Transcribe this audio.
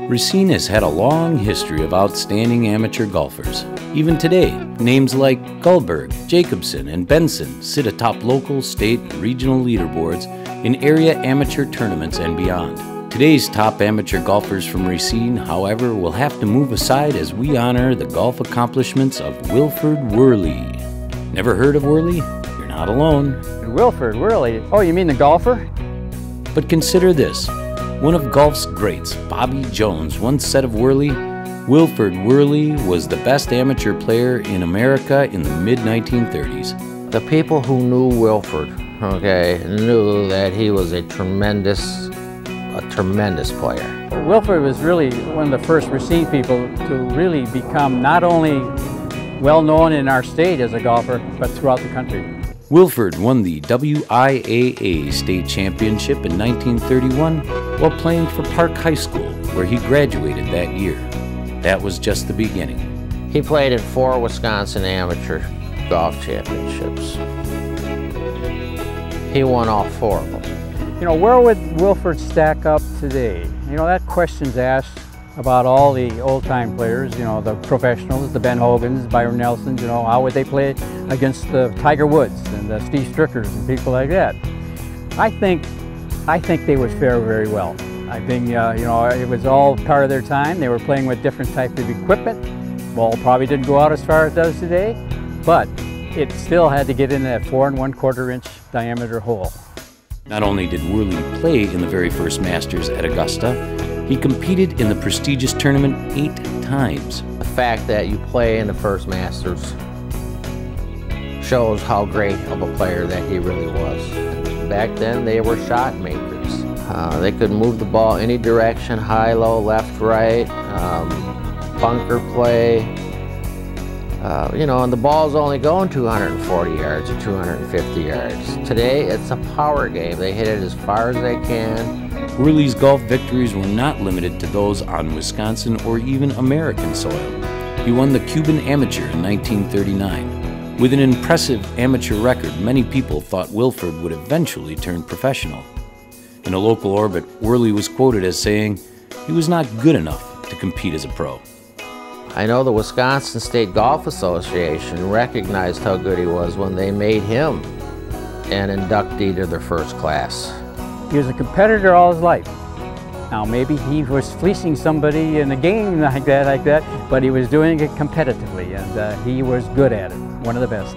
Racine has had a long history of outstanding amateur golfers. Even today, names like Gullberg, Jacobson, and Benson sit atop local, state, and regional leaderboards in area amateur tournaments and beyond. Today's top amateur golfers from Racine, however, will have to move aside as we honor the golf accomplishments of Wilford Wehrle. Never heard of Wehrle? You're not alone. Wilford Wehrle? Oh, you mean the golfer? But consider this. One of golf's greats, Bobby Jones, once said of Wehrle, Wilford Wehrle was the best amateur player in America in the mid-1930s. The people who knew Wilford, knew that he was a tremendous player. Wilford was really one of the first Racine people to really become not only well-known in our state as a golfer, but throughout the country. Wilford won the WIAA state championship in 1931 while playing for Park High School, where he graduated that year. That was just the beginning. He played in 4 Wisconsin amateur golf championships. He won all 4 of them. You know, where would Wilford stack up today? You know, that question's asked about all the old-time players, you know, the professionals, the Ben Hogans, Byron Nelsons, you know, how would they play against the Tiger Woods and the Steve Strickers and people like that? I think they would fare very well. I think, you know, it was all part of their time. They were playing with different types of equipment. Ball probably didn't go out as far as it does today, but it still had to get in that 4 1/4 inch diameter hole. Not only did Wehrle play in the very first Masters at Augusta, he competed in the prestigious tournament 8 times. The fact that you play in the first Masters shows how great of a player that he really was. Back then, they were shot makers. They could move the ball any direction, high, low, left, right, bunker play. You know, and the ball's only going 240 yards or 250 yards. Today, it's a power game. They hit it as far as they can. Wehrle's golf victories were not limited to those on Wisconsin or even American soil. He won the Cuban Amateur in 1939. With an impressive amateur record, many people thought Wilford would eventually turn professional. In a local orbit, Wehrle was quoted as saying, he was not good enough to compete as a pro. I know the Wisconsin State Golf Association recognized how good he was when they made him an inductee to their first class. He was a competitor all his life. Now maybe he was fleecing somebody in a game like that, but he was doing it competitively, and he was good at it, one of the best.